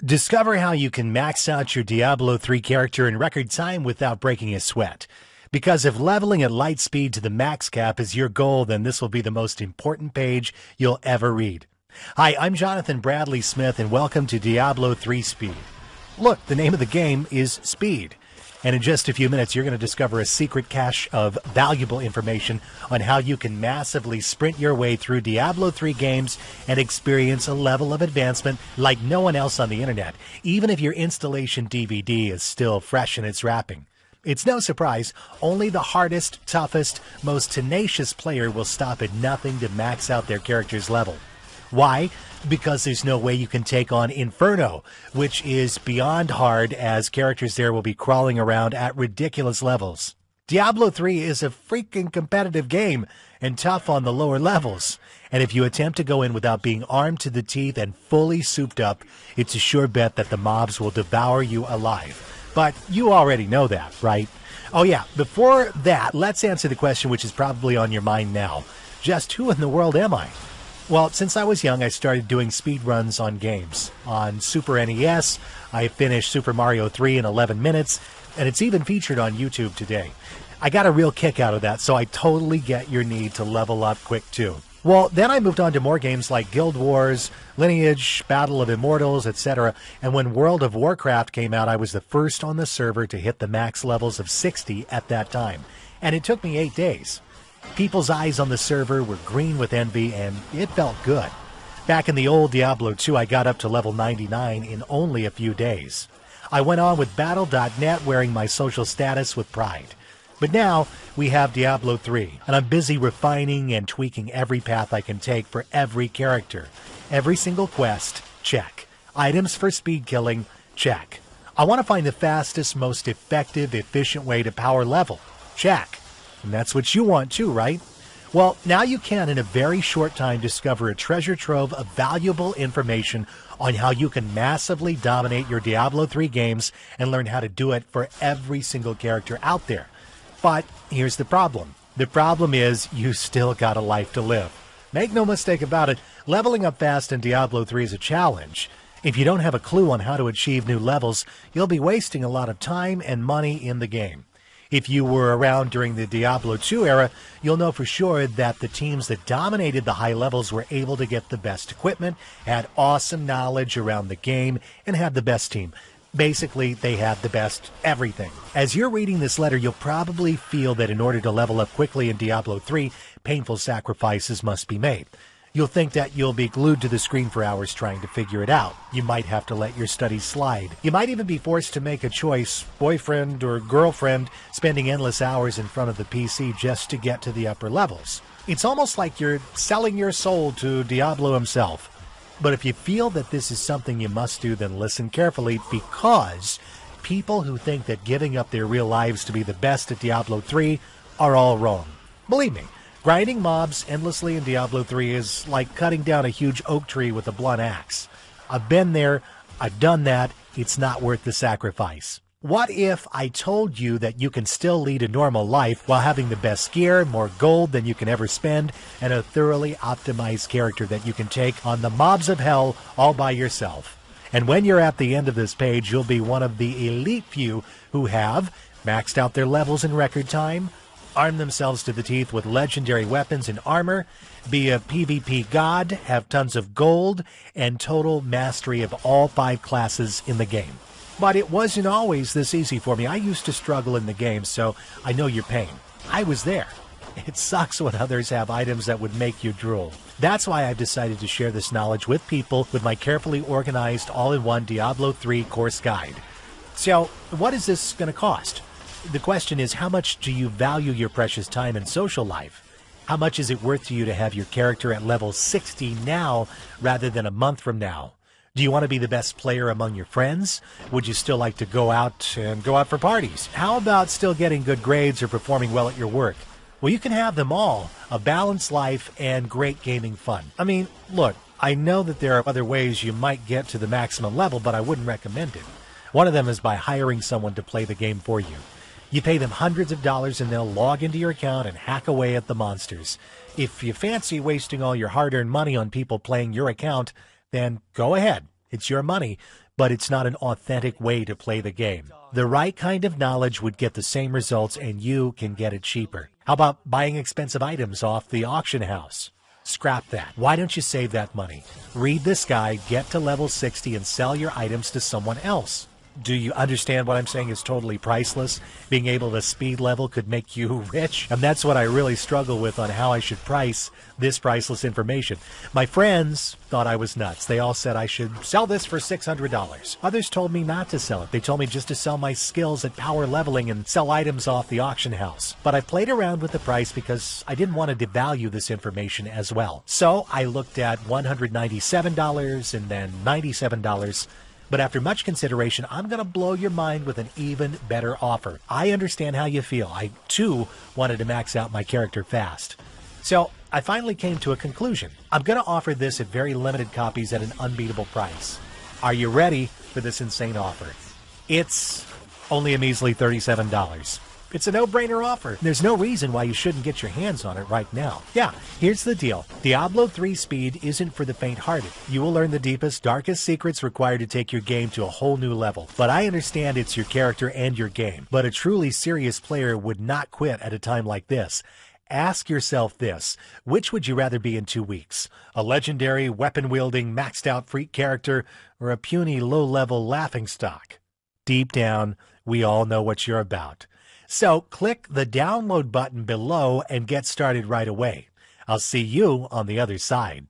Discover how you can max out your Diablo 3 character in record time without breaking a sweat. Because if leveling at light speed to the max cap is your goal, then this will be the most important page you'll ever read. Hi, I'm Jonathan Bradley Smith, and welcome to Diablo 3 Speed. Look, the name of the game is Speed. And in just a few minutes, you're going to discover a secret cache of valuable information on how you can massively sprint your way through Diablo 3 games and experience a level of advancement like no one else on the internet, even if your installation DVD is still fresh in its wrapping. It's no surprise, only the hardest, toughest, most tenacious player will stop at nothing to max out their character's level. Why? Because there's no way you can take on Inferno, which is beyond hard, as characters there will be crawling around at ridiculous levels. Diablo 3 is a freaking competitive game and tough on the lower levels. And if you attempt to go in without being armed to the teeth and fully souped up, it's a sure bet that the mobs will devour you alive. But you already know that, right? Oh yeah, before that, let's answer the question which is probably on your mind now. Just who in the world am I? Well, since I was young, I started doing speed runs on games. On Super NES, I finished Super Mario 3 in 11 minutes, and it's even featured on YouTube today. I got a real kick out of that, so I totally get your need to level up quick too. Well, then I moved on to more games like Guild Wars, Lineage, Battle of Immortals, etc. And when World of Warcraft came out, I was the first on the server to hit the max levels of 60 at that time. And it took me 8 days. People's eyes on the server were green with envy, and it felt good. Back in the old Diablo 2, I got up to level 99 in only a few days. I went on with Battle.net wearing my social status with pride. But now we have Diablo 3, and I'm busy refining and tweaking every path I can take for every character. Every single quest, check. Items for speed killing, check. I want to find the fastest, most effective, efficient way to power level, check. And that's what you want too, right? Well, now you can, in a very short time, discover a treasure trove of valuable information on how you can massively dominate your Diablo 3 games and learn how to do it for every single character out there. But here's the problem. The problem is you still got a life to live. Make no mistake about it, leveling up fast in Diablo 3 is a challenge. If you don't have a clue on how to achieve new levels, you'll be wasting a lot of time and money in the game. If you were around during the Diablo 2 era, you'll know for sure that the teams that dominated the high levels were able to get the best equipment, had awesome knowledge around the game, and had the best team. Basically, they had the best everything. As you're reading this letter, you'll probably feel that in order to level up quickly in Diablo 3, painful sacrifices must be made. You'll think that you'll be glued to the screen for hours trying to figure it out. You might have to let your studies slide. You might even be forced to make a choice, boyfriend or girlfriend, spending endless hours in front of the PC just to get to the upper levels. It's almost like you're selling your soul to Diablo himself. But if you feel that this is something you must do, then listen carefully, because people who think that giving up their real lives to be the best at Diablo 3 are all wrong. Believe me. Grinding mobs endlessly in Diablo 3 is like cutting down a huge oak tree with a blunt axe. I've been there, I've done that, it's not worth the sacrifice. What if I told you that you can still lead a normal life while having the best gear, more gold than you can ever spend, and a thoroughly optimized character that you can take on the mobs of hell all by yourself? And when you're at the end of this page, you'll be one of the elite few who have maxed out their levels in record time, arm themselves to the teeth with legendary weapons and armor, be a PvP god, have tons of gold, and total mastery of all 5 classes in the game. But it wasn't always this easy for me. I used to struggle in the game, so I know your pain. I was there. It sucks when others have items that would make you drool. That's why I've decided to share this knowledge with people with my carefully organized all-in-one Diablo 3 course guide. So, what is this going to cost? The question is, how much do you value your precious time and social life? How much is it worth to you to have your character at level 60 now rather than a month from now? Do you want to be the best player among your friends? Would you still like to go out for parties? How about still getting good grades or performing well at your work? Well, you can have them all, a balanced life and great gaming fun. I mean, look, I know that there are other ways you might get to the maximum level, but I wouldn't recommend it. One of them is by hiring someone to play the game for you. You pay them hundreds of dollars and they'll log into your account and hack away at the monsters. If you fancy wasting all your hard-earned money on people playing your account, then go ahead. It's your money. but it's not an authentic way to play the game. The right kind of knowledge would get the same results, and you can get it cheaper. How about buying expensive items off the auction house? Scrap that. Why don't you save that money? Read this guide, get to level 60, and sell your items to someone else. Do you understand what I'm saying is totally priceless? Being able to speed level could make you rich? And that's what I really struggle with on how I should price this priceless information. My friends thought I was nuts. They all said I should sell this for $600. Others told me not to sell it. They told me just to sell my skills at power leveling and sell items off the auction house. But I played around with the price because I didn't want to devalue this information as well. So I looked at $197 and then $97. But after much consideration, I'm going to blow your mind with an even better offer. I understand how you feel. I, too, wanted to max out my character fast. So I finally came to a conclusion. I'm going to offer this at very limited copies at an unbeatable price. Are you ready for this insane offer? It's only a measly $37. It's a no-brainer offer. There's no reason why you shouldn't get your hands on it right now. Yeah, here's the deal. Diablo 3 speed isn't for the faint-hearted. You will learn the deepest, darkest secrets required to take your game to a whole new level. But I understand it's your character and your game. But a truly serious player would not quit at a time like this. Ask yourself this: which would you rather be in 2 weeks? A legendary, weapon-wielding, maxed-out freak character, or a puny, low-level laughingstock? Deep down, we all know what you're about. So click the download button below and get started right away. I'll see you on the other side.